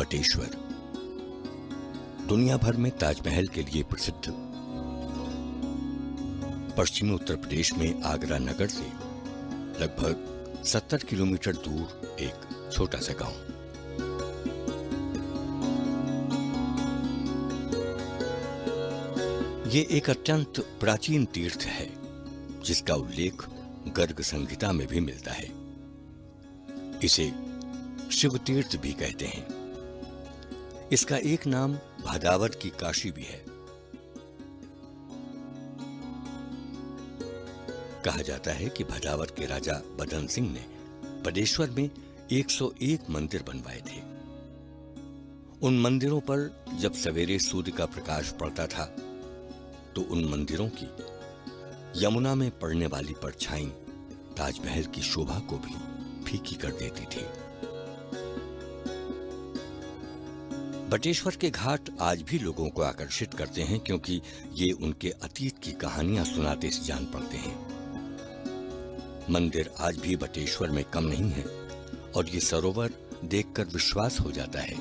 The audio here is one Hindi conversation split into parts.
बटेश्वर दुनिया भर में ताजमहल के लिए प्रसिद्ध पश्चिमी उत्तर प्रदेश में आगरा नगर से लगभग 70 किलोमीटर दूर एक छोटा सा गांव। ये एक अत्यंत प्राचीन तीर्थ है जिसका उल्लेख गर्ग संहिता में भी मिलता है। इसे शिव तीर्थ भी कहते हैं। इसका एक नाम भदावत की काशी भी है। कहा जाता है कि भदावत के राजा बदन सिंह ने बटेश्वर में 101 मंदिर बनवाए थे। उन मंदिरों पर जब सवेरे सूर्य का प्रकाश पड़ता था तो उन मंदिरों की यमुना में पड़ने वाली परछाई ताजमहल की शोभा को भी फीकी कर देती थी। बटेश्वर के घाट आज भी लोगों को आकर्षित करते हैं क्योंकि ये उनके अतीत की कहानियां सुनाते से जान पड़ते हैं। मंदिर आज भी बटेश्वर में कम नहीं है और ये सरोवर देखकर विश्वास हो जाता है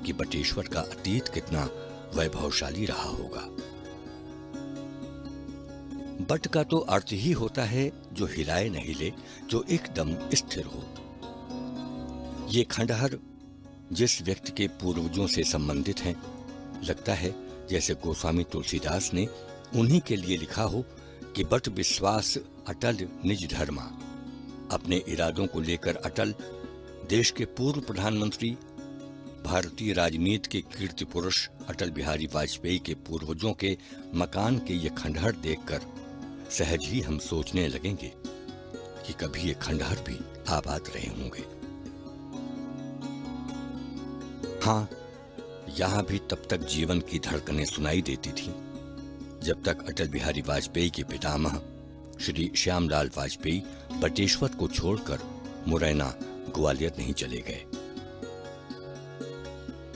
कि बटेश्वर का अतीत कितना वैभवशाली रहा होगा। बट का तो अर्थ ही होता है जो हिलाए न हिले, जो एकदम स्थिर हो। ये खंडहर जिस व्यक्ति के पूर्वजों से संबंधित हैं, लगता है जैसे गोस्वामी तुलसीदास ने उन्हीं के लिए लिखा हो कि बट विश्वास अटल निज धर्मा। अपने इरादों को लेकर अटल देश के पूर्व प्रधानमंत्री, भारतीय राजनीति के कीर्ति पुरुष अटल बिहारी वाजपेयी के पूर्वजों के मकान के ये खंडहर देखकर सहज ही हम सोचने लगेंगे कि कभी ये खंडहर भी आबाद रहे होंगे। हाँ, यहां भी तब तक जीवन की धड़कनें सुनाई देती थीं जब तक अटल बिहारी वाजपेयी के पितामह श्री श्यामलाल वाजपेयी बटेश्वर को छोड़कर मुरैना, ग्वालियर नहीं चले गए।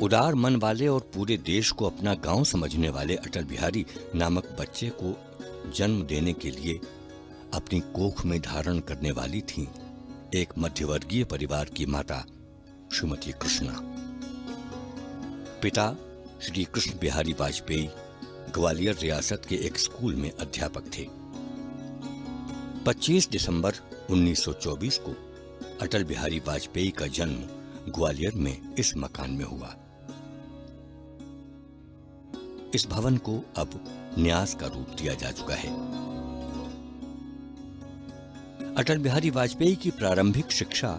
उदार मन वाले और पूरे देश को अपना गांव समझने वाले अटल बिहारी नामक बच्चे को जन्म देने के लिए अपनी कोख में धारण करने वाली थीं एक मध्यवर्गीय परिवार की माता श्रीमती कृष्णा। पिता श्री कृष्ण बिहारी वाजपेयी ग्वालियर रियासत के एक स्कूल में अध्यापक थे। 25 दिसंबर 1924 को अटल बिहारी वाजपेयी का जन्म ग्वालियर में इस मकान में हुआ। इस भवन को अब न्यास का रूप दिया जा चुका है। अटल बिहारी वाजपेयी की प्रारंभिक शिक्षा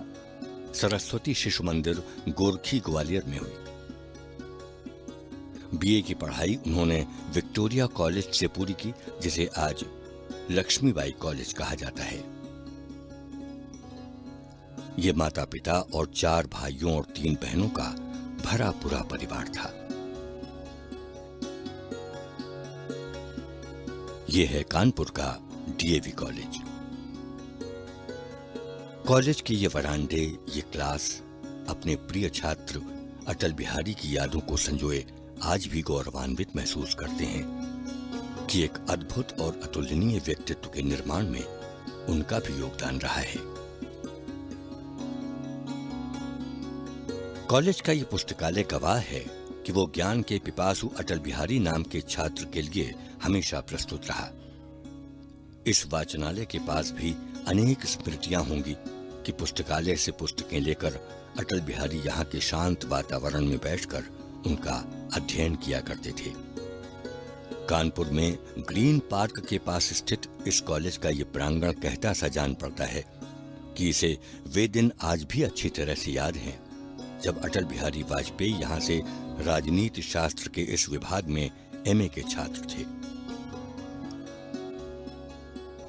सरस्वती शिशु मंदिर गोरखी ग्वालियर में हुई। बीए की पढ़ाई उन्होंने विक्टोरिया कॉलेज से पूरी की, जिसे आज लक्ष्मीबाई कॉलेज कहा जाता है। ये माता पिता और 4 भाइयों और 3 बहनों का भरा पूरा परिवार था। ये है कानपुर का डीएवी कॉलेज। कॉलेज के ये वरांडे, ये क्लास अपने प्रिय छात्र अटल बिहारी की यादों को संजोए आज भी गौरवान्वित महसूस करते हैं कि एक अद्भुत और अतुलनीय व्यक्तित्व के निर्माण में उनका भी योगदान रहा है। कॉलेज का यह पुस्तकालय गवाह है कि वो ज्ञान के पिपासु अटल बिहारी नाम के छात्र के लिए हमेशा प्रस्तुत रहा। इस वाचनालय के पास भी अनेक स्मृतियां होंगी कि पुस्तकालय से पुस्तकें लेकर अटल बिहारी यहाँ के शांत वातावरण में बैठकर उनका अध्ययन किया करते थे। कानपुर में ग्रीन पार्क के पास स्थित इस कॉलेज का ये प्रांगण कहता सा जान पड़ता है कि इसे वे दिन आज भी अच्छी तरह से याद हैं जब अटल बिहारी वाजपेयी यहाँ से राजनीति शास्त्र के इस विभाग में एमए के छात्र थे।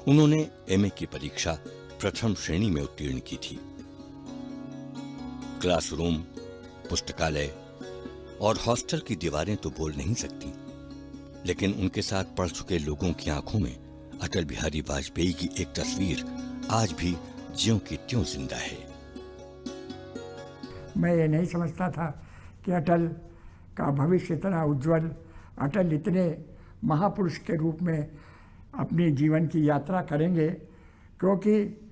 उन्होंने एमए की परीक्षा प्रथम श्रेणी में उत्तीर्ण की थी। क्लासरूम, पुस्तकालय और हॉस्टल की दीवारें तो बोल नहीं सकती, लेकिन उनके साथ पढ़ चुके लोगों की आंखों में अटल बिहारी वाजपेयी की एक तस्वीर आज भी ज्यों की त्यों जिंदा है। मैं ये नहीं समझता था कि अटल का भविष्य इतना उज्जवल, अटल इतने महापुरुष के रूप में अपनी जीवन की यात्रा करेंगे, क्योंकि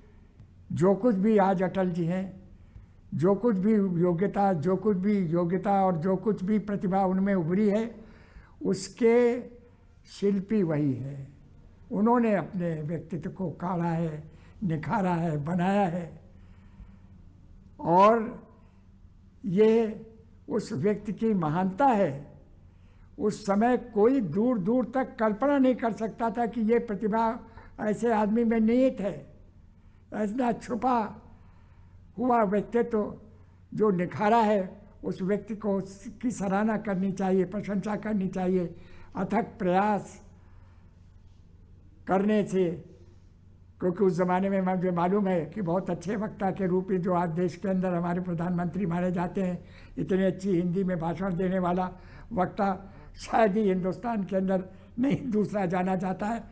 जो कुछ भी आज अटल जी हैं जो कुछ भी योग्यता और जो कुछ भी प्रतिभा उनमें उभरी है, उसके शिल्पी वही है। उन्होंने अपने व्यक्तित्व को काढ़ा है, निखारा है, बनाया है, और ये उस व्यक्ति की महानता है। उस समय कोई दूर दूर तक कल्पना नहीं कर सकता था कि ये प्रतिभा ऐसे आदमी में निहित है। ऐसा छुपा हुआ व्यक्तित्व जो निखारा है, उस व्यक्ति को की सराहना करनी चाहिए, प्रशंसा करनी चाहिए। अथक प्रयास करने से, क्योंकि उस ज़माने में मुझे मालूम है कि बहुत अच्छे वक्ता के रूप में जो आज देश के अंदर हमारे प्रधानमंत्री माने जाते हैं, इतनी अच्छी हिंदी में भाषण देने वाला वक्ता शायद ही हिंदुस्तान के अंदर नहीं दूसरा जाना जाता है।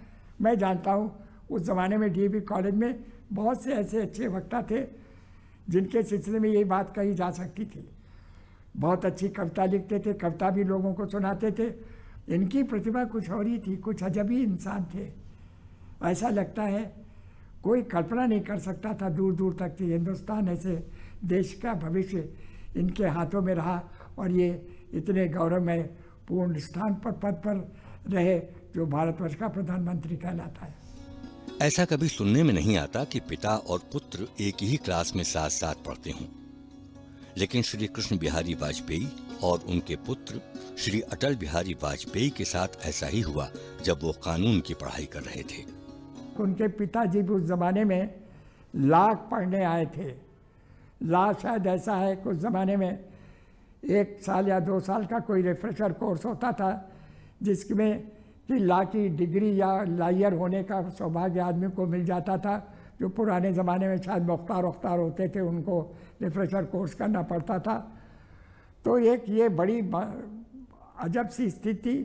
मैं जानता हूँ उस ज़माने में डीएवी कॉलेज में बहुत से ऐसे अच्छे वक्ता थे जिनके सिलसिले में यही बात कही जा सकती थी। बहुत अच्छी कविता लिखते थे, कविता भी लोगों को सुनाते थे। इनकी प्रतिभा कुछ और ही थी, कुछ अजब ही इंसान थे। ऐसा लगता है कोई कल्पना नहीं कर सकता था दूर दूर तक कि हिंदुस्तान ऐसे देश का भविष्य इनके हाथों में रहा और ये इतने गौरवमय पूर्ण स्थान पर पद पर रहे जो भारतवर्ष का प्रधानमंत्री कहलाता है। ऐसा कभी सुनने में नहीं आता कि पिता और पुत्र एक ही क्लास में साथ साथ पढ़ते हों, लेकिन श्री कृष्ण बिहारी वाजपेयी और उनके पुत्र श्री अटल बिहारी वाजपेयी के साथ ऐसा ही हुआ जब वो कानून की पढ़ाई कर रहे थे। उनके पिताजी भी उस ज़माने में लॉ पढ़ने आए थे। लॉ शायद ऐसा है कि उस ज़माने में 1 साल या 2 साल का कोई रिफ्रेशर कोर्स होता था जिसमें कि लॉ की डिग्री या लॉयर होने का सौभाग्य आदमी को मिल जाता था। जो पुराने ज़माने में शायद मुख्तार होते थे, उनको रिफ्रेशर कोर्स करना पड़ता था। तो एक ये बड़ी अजब सी स्थिति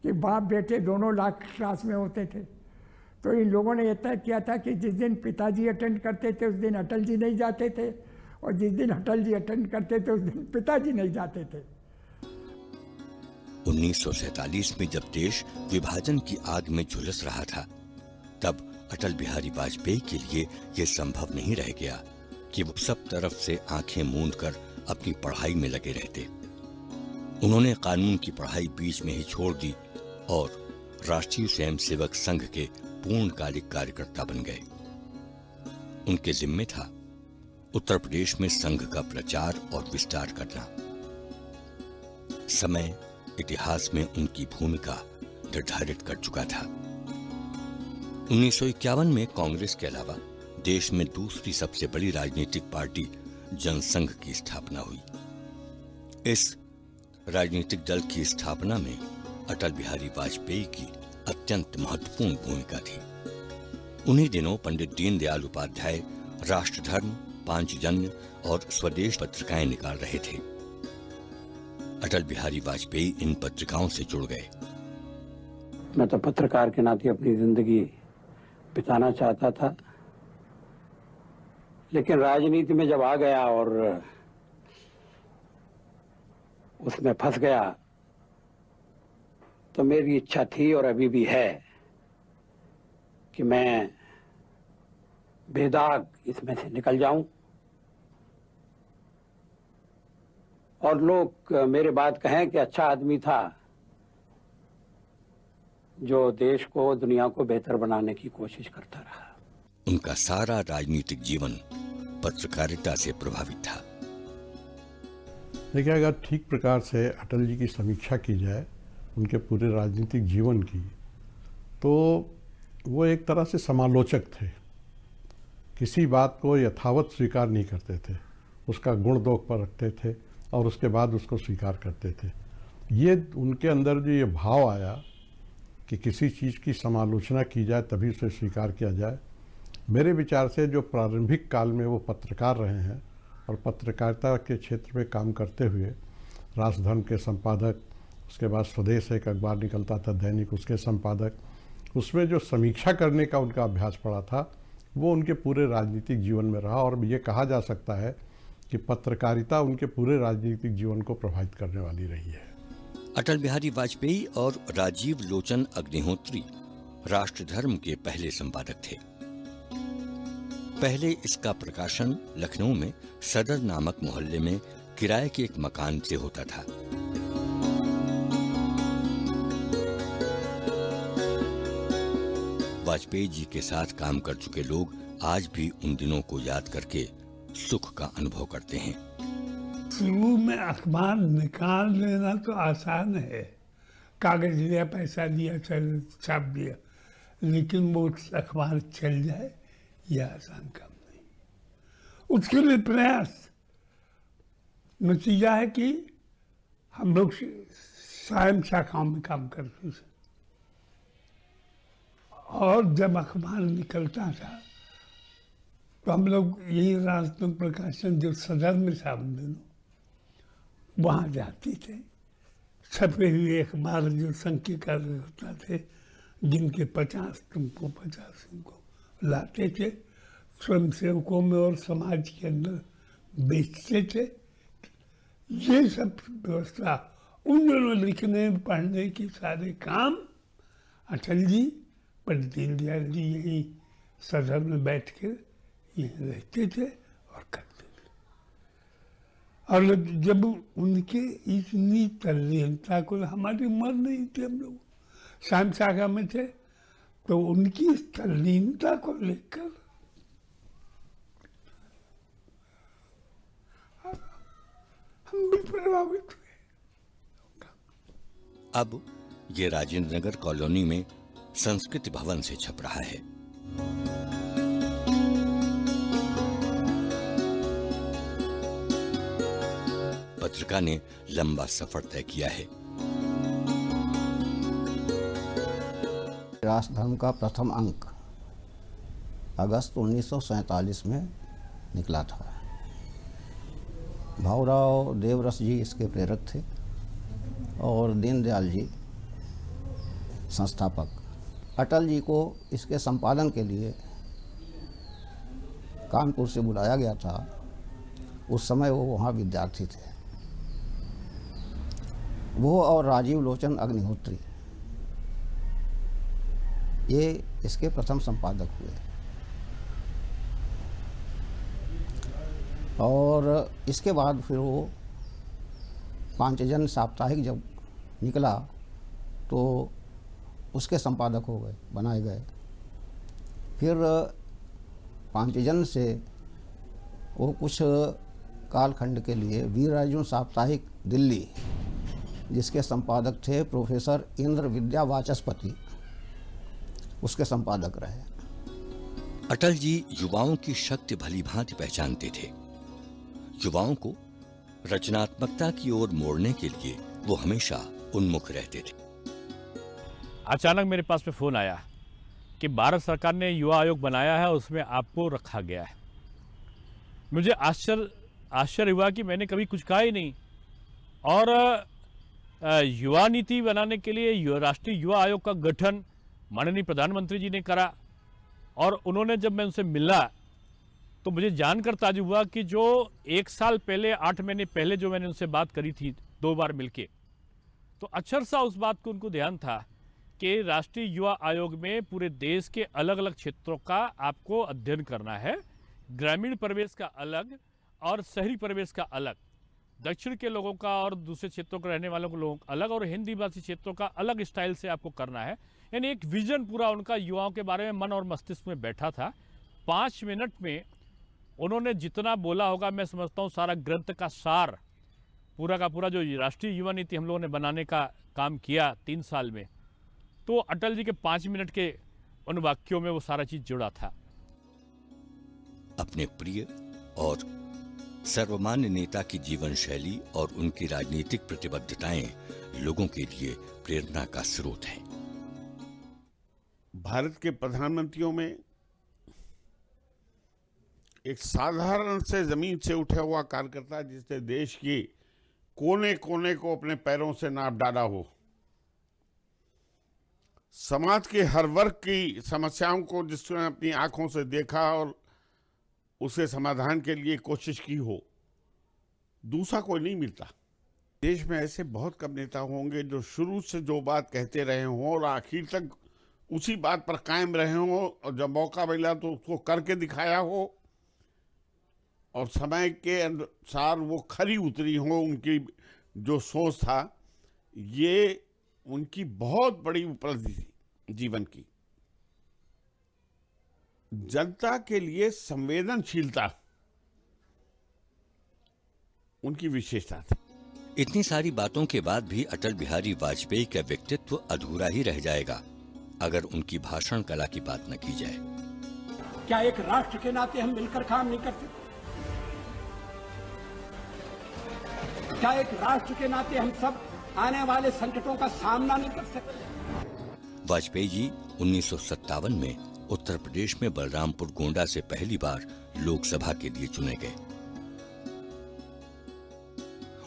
कि बाप बेटे दोनों लॉ क्लास में होते थे। तो इन लोगों ने यह तय किया था कि जिस दिन पिताजी अटेंड करते थे उस दिन अटल जी नहीं जाते थे, और जिस दिन अटल जी अटेंड करते थे उस दिन पिताजी नहीं जाते थे। 1947 में जब देश विभाजन की आग में झुलस रहा था, तब अटल बिहारी वाजपेयी के लिए यह संभव नहीं रह गया कि वो सब तरफ से आंखें मूंद कर अपनी पढ़ाई में लगे रहते। उन्होंने कानून की पढ़ाई बीच में ही छोड़ दी और राष्ट्रीय स्वयंसेवक संघ के पूर्णकालिक कार्यकर्ता बन गए। उनके जिम्मे था उत्तर प्रदेश में संघ का प्रचार और विस्तार करना। समय इतिहास में उनकी भूमिका निर्धारित कर चुका था। 1951 में कांग्रेस के अलावा देश में दूसरी सबसे बड़ी राजनीतिक पार्टी जनसंघ की स्थापना हुई। इस राजनीतिक दल की स्थापना में अटल बिहारी वाजपेयी की अत्यंत महत्वपूर्ण भूमिका थी। उन्हीं दिनों पंडित दीनदयाल उपाध्याय राष्ट्रधर्म, पांचजन्य और स्वदेश पत्रिकाएं निकाल रहे थे। अटल बिहारी वाजपेयी इन पत्रिकाओं से जुड़ गए। मैं तो पत्रकार के नाते अपनी जिंदगी बिताना चाहता था, लेकिन राजनीति में जब आ गया और उसमें फंस गया तो मेरी इच्छा थी और अभी भी है कि मैं बेदाग इसमें से निकल जाऊं और लोग मेरे बात कहें कि अच्छा आदमी था जो देश को, दुनिया को बेहतर बनाने की कोशिश करता रहा। उनका सारा राजनीतिक जीवन पत्रकारिता से प्रभावित था। देखिए, अगर ठीक प्रकार से अटल जी की समीक्षा की जाए उनके पूरे राजनीतिक जीवन की, तो वो एक तरह से समालोचक थे। किसी बात को यथावत स्वीकार नहीं करते थे, उसका गुण दोष पर रखते थे और उसके बाद उसको स्वीकार करते थे। ये उनके अंदर जो ये भाव आया कि किसी चीज़ की समालोचना की जाए तभी उसे स्वीकार किया जाए, मेरे विचार से जो प्रारंभिक काल में वो पत्रकार रहे हैं और पत्रकारिता के क्षेत्र में काम करते हुए राष्ट्रधर्म के संपादक, उसके बाद स्वदेश एक अखबार निकलता था दैनिक, उसके संपादक, उसमें जो समीक्षा करने का उनका अभ्यास पड़ा था वो उनके पूरे राजनीतिक जीवन में रहा। और ये कहा जा सकता है कि पत्रकारिता उनके पूरे राजनीतिक जीवन को प्रभावित करने वाली रही है। अटल बिहारी वाजपेयी और राजीव लोचन अग्निहोत्री राष्ट्रधर्म के पहले संपादक थे। पहले इसका प्रकाशन लखनऊ में सदर नामक मोहल्ले में किराए के एक मकान से होता था। वाजपेयी जी के साथ काम कर चुके लोग आज भी उन दिनों को याद करके सुख का अनुभव करते हैं। शुरू में अखबार निकाल लेना तो आसान है, कागज लिया, पैसा लिया, चल छाप दिया, लेकिन वो अखबार चल जाए यह आसान काम नहीं। उसके लिए प्रयास, नतीजा है कि हम लोग स्वयं शाखाओं में काम करते थे और जब अखबार निकलता था तो हम लोग यही राजतंत्र प्रकाशन जो सदर में सामने वहाँ जाते थे। छपे हुए अखबार जो संख्याकार होता थे, जिनके 50 तुमको 50 तुमको लाते थे, स्वयं सेवकों में और समाज के अंदर बेचते थे। ये सब व्यवस्था उन दिनों लिखने पढ़ने के सारे काम अटल जी, पंडित दीनदयाल जी यहीं सदर में बैठ के यहीं रहते थे और करते थे। और जब उनके इतनी तल्लीनता को, हमारी उम्र नहीं थी, हम लोग शाम शाखा में थे, तो उनकी इस तल्लीनता को लेकर हम भी प्रभावित हुए। अब ये राजेंद्र नगर कॉलोनी में संस्कृति भवन से छप रहा है। पत्रिका ने लंबा सफर तय किया है। राष्ट्रधर्म का प्रथम अंक अगस्त 1947 में निकला था। भाऊराव देवरस जी इसके प्रेरक थे और दीनदयाल जी संस्थापक। अटल जी को इसके संपादन के लिए कानपुर से बुलाया गया था। उस समय वो वहाँ विद्यार्थी थे। वो और राजीव लोचन अग्निहोत्री ये इसके प्रथम संपादक हुए और इसके बाद फिर वो पांचजन्य साप्ताहिक जब निकला तो उसके संपादक हो गए, बनाए गए। फिर पांचजन्य से वो कुछ कालखंड के लिए वीर अर्जुन साप्ताहिक दिल्ली, जिसके संपादक थे प्रोफेसर इंद्र विद्या वाचस्पति, उसके संपादक रहे। अटल जी युवाओं की शक्ति भली भांति पहचानते थे। युवाओं को रचनात्मकता की ओर मोड़ने के लिए वो हमेशा उन्मुख रहते थे। अचानक मेरे पास में फ़ोन आया कि भारत सरकार ने युवा आयोग बनाया है, उसमें आपको रखा गया है। मुझे आश्चर्य हुआ कि मैंने कभी कुछ कहा ही नहीं। और युवा नीति बनाने के लिए राष्ट्रीय युवा आयोग का गठन माननीय प्रधानमंत्री जी ने करा। और उन्होंने, जब मैं उनसे मिला तो मुझे जानकर ताज्जुब हुआ कि जो 1 साल पहले, 8 महीने पहले जो मैंने उनसे बात करी थी 2 बार मिलके, तो अक्षर सा उस बात को उनको ध्यान था कि राष्ट्रीय युवा आयोग में पूरे देश के अलग अलग क्षेत्रों का आपको अध्ययन करना है। ग्रामीण परिवेश का अलग और शहरी परिवेश का अलग, दक्षिण के लोगों का और दूसरे क्षेत्रों के रहने वालों के लोगों का अलग, और हिंदी भाषी क्षेत्रों का अलग स्टाइल से आपको करना है। यानी एक विजन पूरा उनका युवाओं के बारे में मन और मस्तिष्क में बैठा था। 5 मिनट में उन्होंने जितना बोला होगा, मैं समझता हूँ सारा ग्रंथ का सार, पूरा का पूरा जो राष्ट्रीय युवा नीति हम लोगों ने बनाने का काम किया 3 साल में, तो अटल जी के 5 मिनट के उन वाक्यों में वो सारा चीज जुड़ा था। अपने प्रिय और सर्वमान्य नेता की जीवन शैली और उनकी राजनीतिक प्रतिबद्धताएं लोगों के लिए प्रेरणा का स्रोत हैं। भारत के प्रधानमंत्रियों में एक साधारण से जमीन से उठा हुआ कार्यकर्ता, जिसने देश की कोने कोने को अपने पैरों से नाप डाला हो, समाज के हर वर्ग की समस्याओं को जिसने अपनी आंखों से देखा और उसे समाधान के लिए कोशिश की हो, दूसरा कोई नहीं मिलता। देश में ऐसे बहुत कम नेता होंगे जो शुरू से जो बात कहते रहे हों और आखिर तक उसी बात पर कायम रहे हो और जब मौका मिला तो उसको करके दिखाया हो और समय के अनुसार वो खरी उतरी हो। उनकी जो सोच था, ये उनकी बहुत बड़ी उपलब्धि थी जीवन की। जनता के लिए संवेदनशीलता उनकी विशेषता थी। इतनी सारी बातों के बाद भी अटल बिहारी वाजपेयी का व्यक्तित्व अधूरा ही रह जाएगा अगर उनकी भाषण कला की बात न की जाए। क्या एक राष्ट्र के नाते हम मिलकर काम नहीं करते? क्या एक राष्ट्र के नाते हम सब आने वाले संकटों का सामना नहीं कर सकते? वाजपेयी जी 1957 में उत्तर प्रदेश में बलरामपुर गोंडा से पहली बार लोकसभा के लिए चुने गए।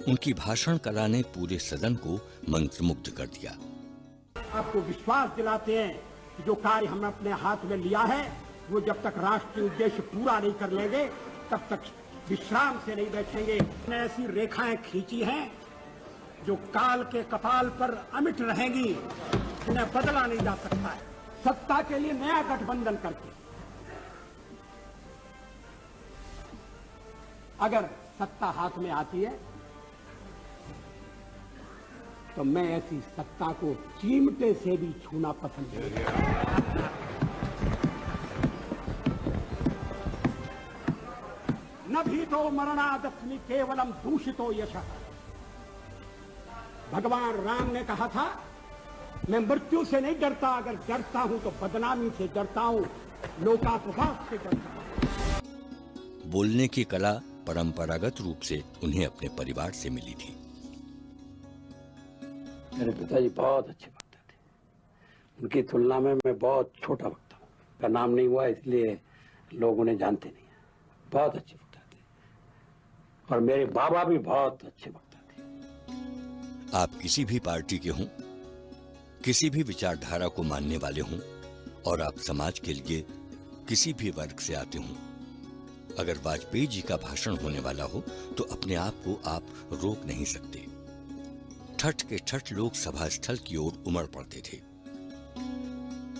उनकी भाषण कला ने पूरे सदन को मंत्रमुग्ध कर दिया। आपको विश्वास दिलाते हैं कि जो कार्य हमने अपने हाथ में लिया है वो जब तक राष्ट्रीय उद्देश्य पूरा नहीं कर लेंगे तब तक विश्राम से नहीं बैठेंगे। हमने ऐसी रेखाएं खींची हैं जो काल के कपाल पर अमिट रहेंगी, इन्हें बदला नहीं जा सकता है। सत्ता के लिए नया गठबंधन करके अगर सत्ता हाथ में आती है तो मैं ऐसी सत्ता को चिमटे से भी छूना पसंद नहीं करता। न भी तो मरणादस्मि केवलम दूषितो यशः। भगवान राम ने कहा था मैं मृत्यु से नहीं डरता, अगर डरता हूं तो बदनामी से डरता हूं, लोकापवाद से डरता हूं। बोलने की कला परंपरागत रूप से उन्हें अपने परिवार से मिली थी। मेरे पिताजी बहुत अच्छे वक्ता थे। उनकी तुलना में मैं बहुत छोटा वक्ता हूँ। का नाम नहीं हुआ इसलिए लोग उन्हें जानते नहीं हैं। बहुत अच्छे वक्ता थे और मेरे बाबा भी बहुत अच्छे वक्ता थे। आप किसी भी पार्टी के हों, किसी भी विचारधारा को मानने वाले हों और आप समाज के लिए किसी भी वर्ग से आते हों, अगर वाजपेयी जी का भाषण होने वाला हो तो अपने आप को आप रोक नहीं सकते। ठठ के ठठ लोग सभा स्थल की ओर उमड़ पड़ते थे।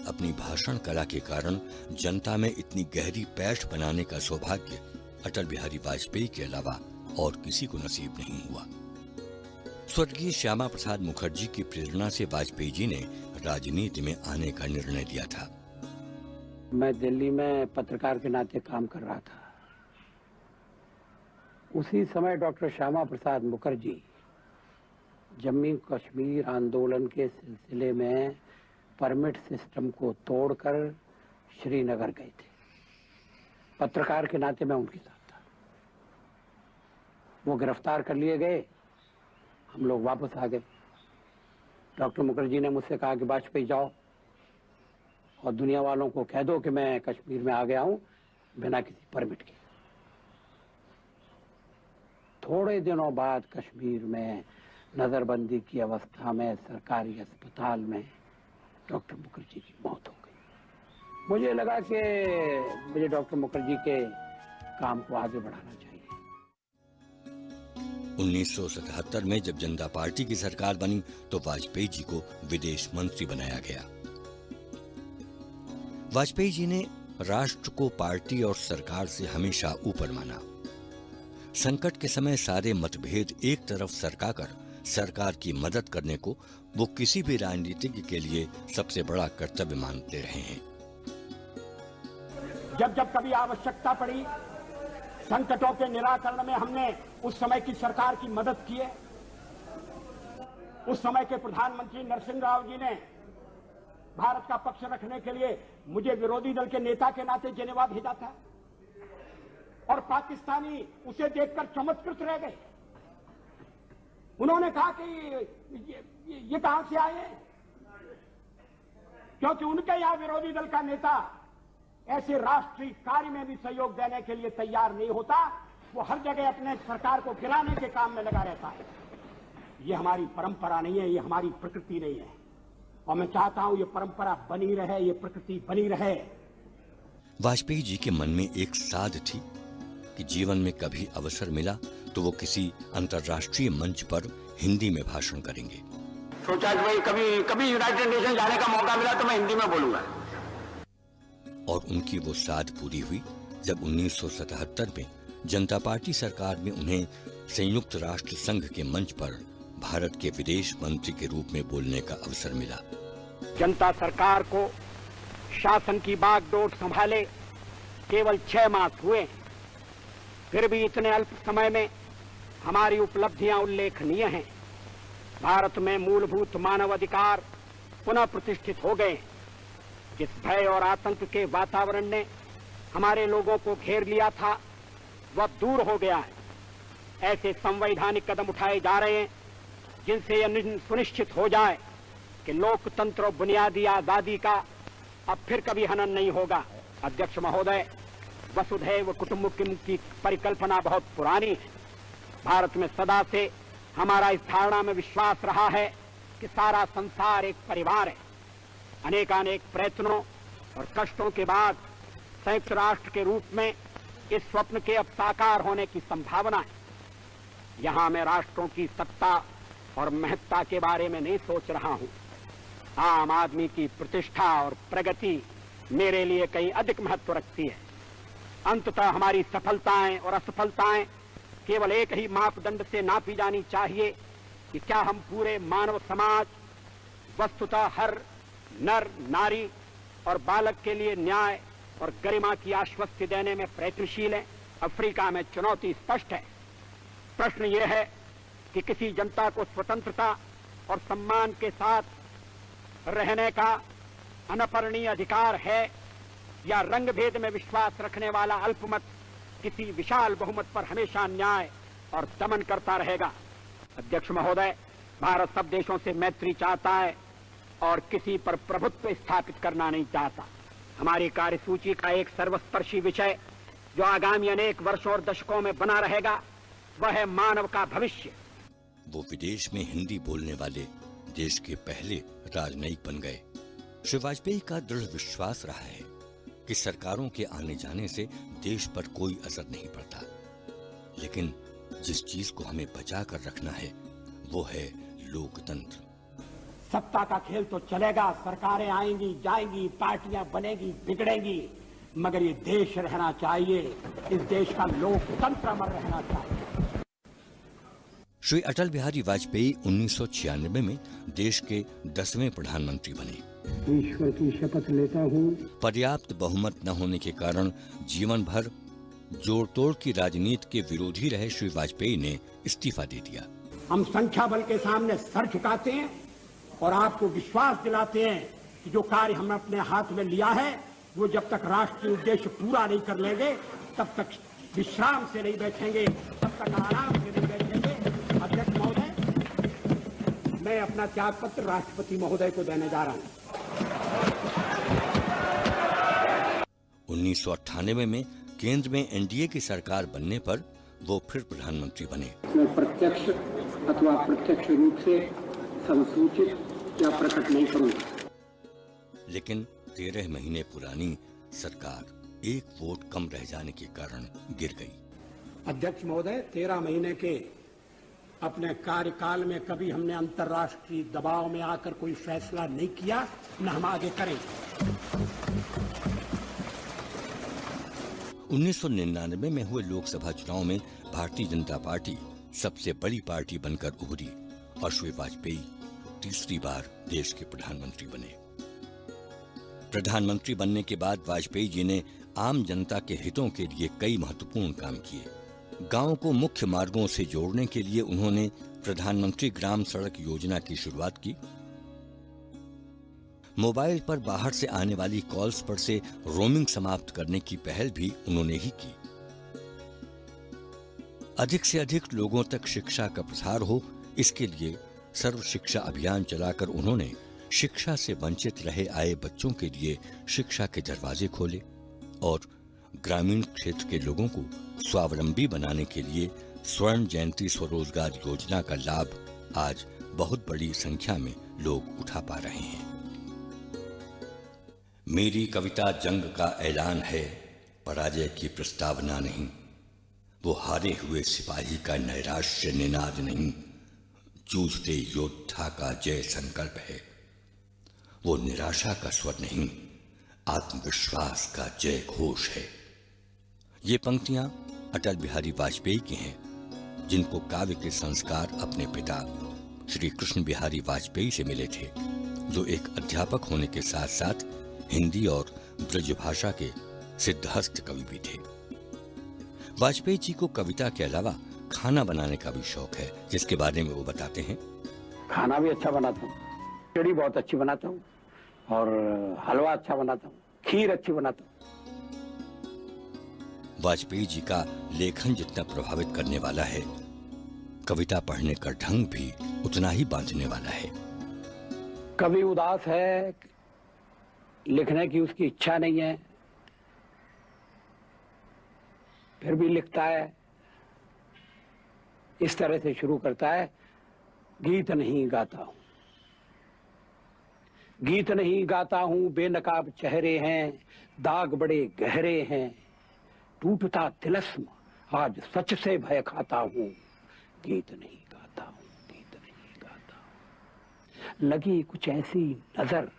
अपनी भाषण कला के कारण जनता में इतनी गहरी पैठ बनाने का सौभाग्य अटल बिहारी वाजपेयी के अलावा और किसी को नसीब नहीं हुआ। स्वर्गीय श्यामा प्रसाद मुखर्जी की प्रेरणा से वाजपेयी जी ने राजनीति में आने का निर्णय लिया था। मैं दिल्ली में पत्रकार के नाते काम कर रहा था। उसी समय डॉक्टर श्यामा प्रसाद मुखर्जी जम्मू कश्मीर आंदोलन के सिलसिले में परमिट सिस्टम को तोड़कर श्रीनगर गए थे। पत्रकार के नाते मैं उनके साथ था। वो गिरफ्तार कर लिए गए, हम लोग वापस आ गए। डॉक्टर मुखर्जी ने मुझसे कहा कि वाजपेयी जाओ और दुनिया वालों को कह दो कि मैं कश्मीर में आ गया हूं बिना किसी परमिट के। थोड़े दिनों बाद कश्मीर में नजरबंदी की अवस्था में सरकारी अस्पताल में डॉक्टर मुखर्जी की मौत हो गई। मुझे लगा कि मुझे डॉक्टर मुखर्जी के काम को आगे बढ़ाना चाहिए। 1977 में जब जनता पार्टी की सरकार बनी तो वाजपेयी जी को विदेश मंत्री बनाया गया। वाजपेयी जी ने राष्ट्र को पार्टी और सरकार से हमेशा ऊपर माना। संकट के समय सारे मतभेद एक तरफ सरकाकर सरकार की मदद करने को वो किसी भी राजनीतिज्ञ के लिए सबसे बड़ा कर्तव्य मानते रहे हैं। जब जब कभी आवश्यकता पड़ी संकटों के निराकरण में हमने उस समय की सरकार की मदद की है। उस समय के प्रधानमंत्री नरसिंह राव जी ने भारत का पक्ष रखने के लिए मुझे विरोधी दल के नेता के नाते जेनेवा भेजा था और पाकिस्तानी उसे देखकर चमत्कृत रह गए। उन्होंने कहा कि ये कहां से आए, क्योंकि उनके यहां विरोधी दल का नेता ऐसे राष्ट्रीय कार्य में भी सहयोग देने के लिए तैयार नहीं होता। वो हर जगह अपने सरकार को गिराने के काम में लगा रहता है। ये हमारी परंपरा नहीं है, ये हमारी प्रकृति नहीं है और मैं चाहता हूं ये परंपरा बनी रहे, ये प्रकृति बनी रहे। वाजपेयी जी के मन में एक साध थी कि जीवन में कभी अवसर मिला तो वो किसी अंतर्राष्ट्रीय मंच पर हिंदी में भाषण करेंगे। सोचा कि भाई कभी कभी यूनाइटेड नेशन जाने का मौका मिला तो मैं हिंदी में बोलूंगा। और उनकी वो साध पूरी हुई जब 1977 में जनता पार्टी सरकार में उन्हें संयुक्त राष्ट्र संघ के मंच पर भारत के विदेश मंत्री के रूप में बोलने का अवसर मिला। जनता सरकार को शासन की बागडोर संभाले केवल 6 मास हुए, फिर भी इतने अल्प समय में हमारी उपलब्धियां उल्लेखनीय हैं। भारत में मूलभूत मानव अधिकार पुनः प्रतिष्ठित हो गए। जिस भय और आतंक के वातावरण ने हमारे लोगों को घेर लिया था वह दूर हो गया है। ऐसे संवैधानिक कदम उठाए जा रहे हैं जिनसे यह सुनिश्चित हो जाए कि लोकतंत्र और बुनियादी आजादी का अब फिर कभी हनन नहीं होगा। अध्यक्ष महोदय, वसुधैव कुटुंबकम की परिकल्पना बहुत पुरानी है। भारत में सदा से हमारा इस धारणा में विश्वास रहा है कि सारा संसार एक परिवार है। अनेकानेक प्रयत्नों और कष्टों के बाद संयुक्त राष्ट्र के रूप में इस स्वप्न के अब साकार होने की संभावना है। यहां मैं राष्ट्रों की सत्ता और महत्ता के बारे में नहीं सोच रहा हूं। आम आदमी की प्रतिष्ठा और प्रगति मेरे लिए कहीं अधिक महत्व रखती है। अंततः हमारी सफलताएं और असफलताएं केवल एक ही मापदंड से नापी जानी चाहिए कि क्या हम पूरे मानव समाज, वस्तुतः हर नर, नारी और बालक के लिए न्याय और गरिमा की आश्वस्ति देने में प्रयत्नशील हैं। अफ्रीका में चुनौती स्पष्ट है। प्रश्न यह है कि किसी जनता को स्वतंत्रता और सम्मान के साथ रहने का अनपरणीय अधिकार है या रंगभेद में विश्वास रखने वाला अल्पमत किसी विशाल बहुमत पर हमेशा न्याय और दमन करता रहेगा। अध्यक्ष महोदय, भारत सब देशों से मैत्री चाहता है और किसी पर प्रभुत्व स्थापित करना नहीं चाहता। हमारी कार्यसूची का एक सर्वस्पर्शी विषय जो आगामी अनेक वर्षों और दशकों में बना रहेगा वह है मानव का भविष्य। वो विदेश में हिंदी बोलने वाले देश के पहले राजनयिक बन गए। श्री वाजपेयी का दृढ़ विश्वास रहा है कि सरकारों के आने जाने से देश पर कोई असर नहीं पड़ता, लेकिन जिस चीज को हमें बचा कर रखना है वो है लोकतंत्र। सत्ता का खेल तो चलेगा, सरकारें आएंगी जाएंगी, पार्टियां बनेगी बिगड़ेंगी, मगर ये देश रहना चाहिए। इस देश का लोकतंत्र अमर रहना चाहिए। श्री अटल बिहारी वाजपेयी 1996 में देश के 10वें प्रधानमंत्री बने। ईश्वर की शपथ लेता हूँ। पर्याप्त बहुमत न होने के कारण जीवन भर जोड़ तोड़ की राजनीति के विरोधी रहे श्री वाजपेयी ने इस्तीफा दे दिया। हम संख्या बल के सामने सर झुकाते हैं और आपको विश्वास दिलाते हैं कि जो कार्य हमने अपने हाथ में लिया है वो जब तक राष्ट्रीय उद्देश्य पूरा नहीं कर लेंगे तब तक विश्राम से नहीं बैठेंगे, तब तक आराम से नहीं बैठेंगे। अध्यक्ष महोदय, मैं अपना त्याग पत्र राष्ट्रपति महोदय को देने जा रहा हूँ। 1998 में केंद्र में एनडीए की सरकार बनने पर वो फिर प्रधानमंत्री बने। मैं प्रत्यक्ष अथवा अप्रत्यक्ष रूप से संसूचित या प्रकट नहीं करूंगा। लेकिन 13 महीने पुरानी सरकार एक वोट कम रह जाने के कारण गिर गई। अध्यक्ष महोदय, 13 महीने के अपने कार्यकाल में कभी हमने अंतर्राष्ट्रीय दबाव में आकर कोई फैसला नहीं किया, न हम आगे करेंगे। 1999 में हुए लोकसभा चुनाव में भारतीय जनता पार्टी सबसे बड़ी पार्टी बनकर उभरी और श्री वाजपेयी तीसरी बार देश के प्रधानमंत्री बने। प्रधानमंत्री बनने के बाद वाजपेयी जी ने आम जनता के हितों के लिए कई महत्वपूर्ण काम किए। गांवों को मुख्य मार्गों से जोड़ने के लिए उन्होंने प्रधानमंत्री ग्राम सड़क योजना की शुरुआत की। मोबाइल पर बाहर से आने वाली कॉल्स पर से रोमिंग समाप्त करने की पहल भी उन्होंने ही की। अधिक से अधिक लोगों तक शिक्षा का प्रसार हो, इसके लिए सर्व शिक्षा अभियान चलाकर उन्होंने शिक्षा से वंचित रहे आए बच्चों के लिए शिक्षा के दरवाजे खोले और ग्रामीण क्षेत्र के लोगों को स्वावलंबी बनाने के लिए स्वर्ण जयंती स्वरोजगार योजना का लाभ आज बहुत बड़ी संख्या में लोग उठा पा रहे हैं। मेरी कविता जंग का ऐलान है, पराजय की प्रस्तावना नहीं। वो हारे हुए सिपाही का नैराश्य निनाद नहीं, जूझते योद्धा का जय संकल्प है। वो निराशा का स्वर नहीं, आत्मविश्वास का जय घोष है। ये पंक्तियां अटल बिहारी वाजपेयी की हैं, जिनको काव्य के संस्कार अपने पिता श्री कृष्ण बिहारी वाजपेयी से मिले थे, जो एक अध्यापक होने के साथ साथ हिंदी और ब्रज भाषा के सिद्धहस्त कवि भी थे। वाजपेयी जी को कविता के अलावा खाना बनाने का भी शौक है, जिसके बारे में वो बताते हैं। खाना भी अच्छा बनाता हूँ, खिचड़ी बहुत अच्छी बनाता हूँ और हलवा अच्छा बनाता हूँ, खीर अच्छी बनाता हूँ। वाजपेयी जी का लेखन जितना प्रभावित करने वाला है, कविता पढ़ने का ढंग भी उतना ही बांधने वाला है। कभी उदास है, लिखने की उसकी इच्छा नहीं है, फिर भी लिखता है। इस तरह से शुरू करता है, गीत नहीं गाता हूं, गीत नहीं गाता हूं, बेनकाब चेहरे हैं, दाग बड़े गहरे हैं, टूटता तिलस्म आज सच से भय खाता हूं, गीत नहीं गाता हूं, गीत नहीं गाता हूं। लगी कुछ ऐसी नजर,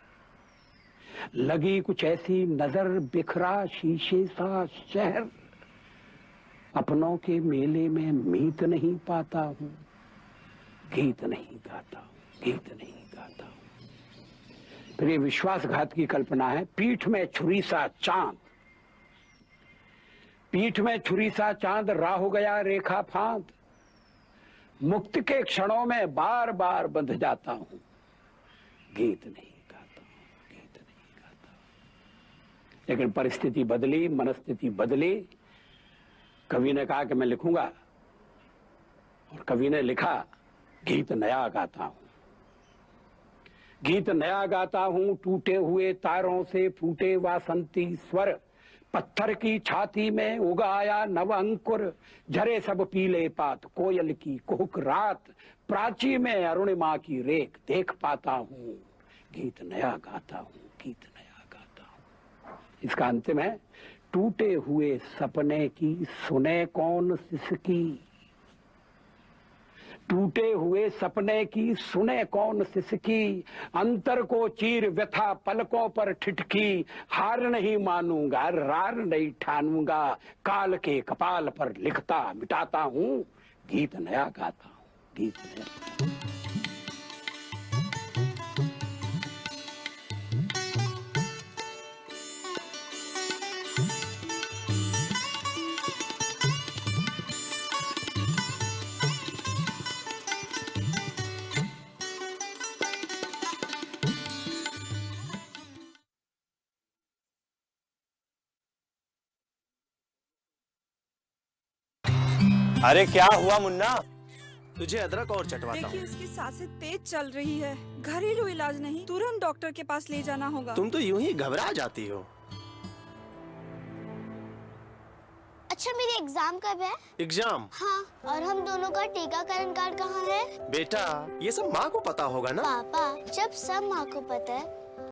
लगी कुछ ऐसी नजर, बिखरा शीशे सा शहर, अपनों के मेले में मीत नहीं पाता हूं, गीत नहीं गाता हूं, गीत नहीं गाता हूं। फिर ये विश्वासघात की कल्पना है। पीठ में छुरी सा चांद, पीठ में छुरी सा चांद, राह गया रेखा फांद, मुक्त के क्षणों में बार बार बंध जाता हूं, गीत नहीं गाता हूं, गीत नहीं गाता हूं। लेकिन परिस्थिति बदली, मनस्थिति बदली। कवि ने कहा कि मैं लिखूंगा, और कवि ने लिखा, गीत नया गाता हूं, गीत नया गाता हूं, टूटे हुए तारों से फूटे वासंती स्वर, पत्थर की छाती में उगाया नव अंकुर, झरे सब पीले पात, कोयल की कुहुक रात, प्राची में अरुणिमा की रेख देख पाता हूं, गीत नया गाता हूं, गीत नया गाता हूं। इसका अंतिम है, टूटे हुए सपने की सुने कौन सिसकी, टूटे हुए सपने की सुने कौन सिसकी, अंतर को चीर व्यथा पलकों पर ठिठकी, हार नहीं मानूंगा, रार नहीं ठानूंगा, काल के कपाल पर लिखता मिटाता हूं, गीत नया गाता हूं, गीत नया। अरे क्या हुआ मुन्ना? तुझे अदरक और चटवाता हूँ। देखिए उसकी सांसें तेज चल रही है, घरेलू इलाज नहीं, तुरंत डॉक्टर के पास ले जाना होगा। तुम तो यूं ही घबरा जाती हो। अच्छा मेरी एग्जाम कब है? एग्जाम? हाँ, और हम दोनों का टीकाकरण कार्ड कहाँ है? बेटा ये सब माँ को पता होगा ना? पापा जब सब माँ को पता है